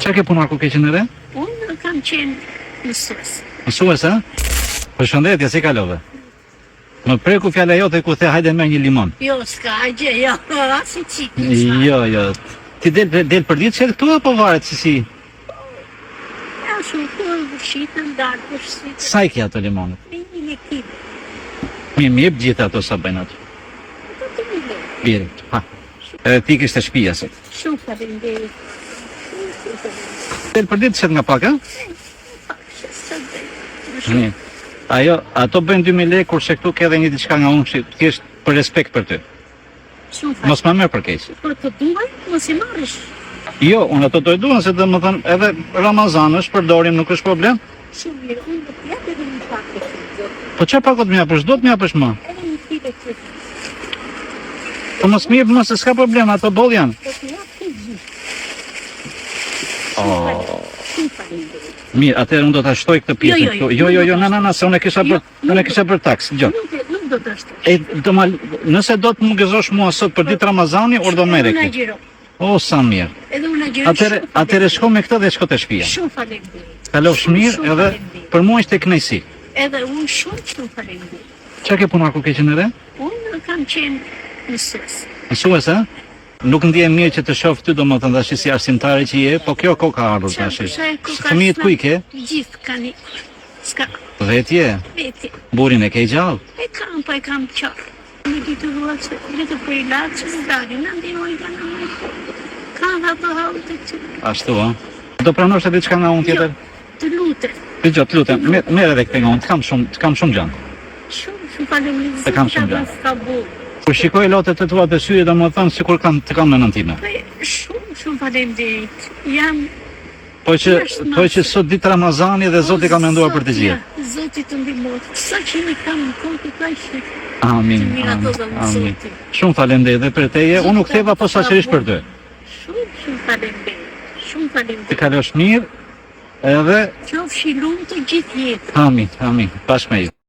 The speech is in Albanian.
Çka ke punuar kur ke qenë re? Unë kam qenë mësues. Mësues, a? Përshëndetje, si kalove? Më preku fjala jote ku the hajde merr një limon. Jo, s'ka gjë, jo, asi qiti. Jo. Ti del për ditë që këtu apo varet si? Ja, shumë kur vëshitën, darë vëshitën. Sa i ke ato limonet? Me një kip. Më jep gjithë ato sa bëjnë ato. Ato të një le. Mirë, ha. Edhe ti kishte shtëpia sot. Shumë faleminderit. Del për ditë që nga pak, a? Fakshë, së dhe. Mirë. Ato bëjnë 2000 lekë, kurse këtu ke edhe një diçka nga unë që thjesht për respekt për ty. Shumë falë. Mos më merr për keq. Për të duaj, mos i marrësh. Jo, unë ato do i duan se domethënë edhe Ramazan është, përdorim, nuk është problem. Shumë mirë, unë do t'jep edhe një pak të këtë. Po çfarë pakot më japësh? Do të më japësh më? Edhe një kile këtë. Po mos më jep më se s'ka problem, ato boll janë. Do t'jep të gjithë. Oh. Shumë faleminderit. Mirë, atëherë unë do ta shtoj këtë pjesën këtu. Jo, na, se unë e kisha bërë taks. Dgjoj. Nuk do të ashtu. Nëse do të më gëzosh mua sot për ditë Ramazani, or do merre Edhe unë këtë. agjiro. O, sa mirë. Edhe unë agjiro. Atëherë shko me këtë dhe shko te shtëpia. Shumë faleminderit. Kalofsh mirë edhe për mua ishte kënaqësi. Edhe unë shumë faleminderit. Çka ke punuar kur ke qenë re? Unë kam qenë mësues. Mësues, a? Nuk ndihem mirë që të shoh ty domethënë tash si arsimtare që je, po kjo kohë ka ardhur tash. Fëmijët ku i ke? Gjithë kanë ikur. S'ka Vetje. veti. Burin e ke gjallë. E kam qarë. Në ditë ruat që letë për i latë që zdari, në ndihoj nga në më. Ka nga bëhau të që. Ashtu, a? Do pranosh edhe diçka nga unë tjetër? Të lutë. Dgjoj, të lutem, merr edhe këtë nga unë, të kam shumë gjallë. Shumë faleminderit. E kam shumë gjallë. S'ka bu. Kur shikoj lotet e tua të syje, domethënë sikur të kam në nëntime. Shumë faleminderit. Jam Po që sot ditë Ramazani dhe Zoti ka menduar për të gjithë. Zoti të ndihmoj. Sa që mi kam në kokë kaq. Amin. Shumë faleminderit edhe për teje. Unë u ktheva posaçërisht për ty. Shumë faleminderit. Shumë faleminderit. Të kalosh mirë edhe Qofshi lumë të gjithë jetë. amin. Bashkë me ju.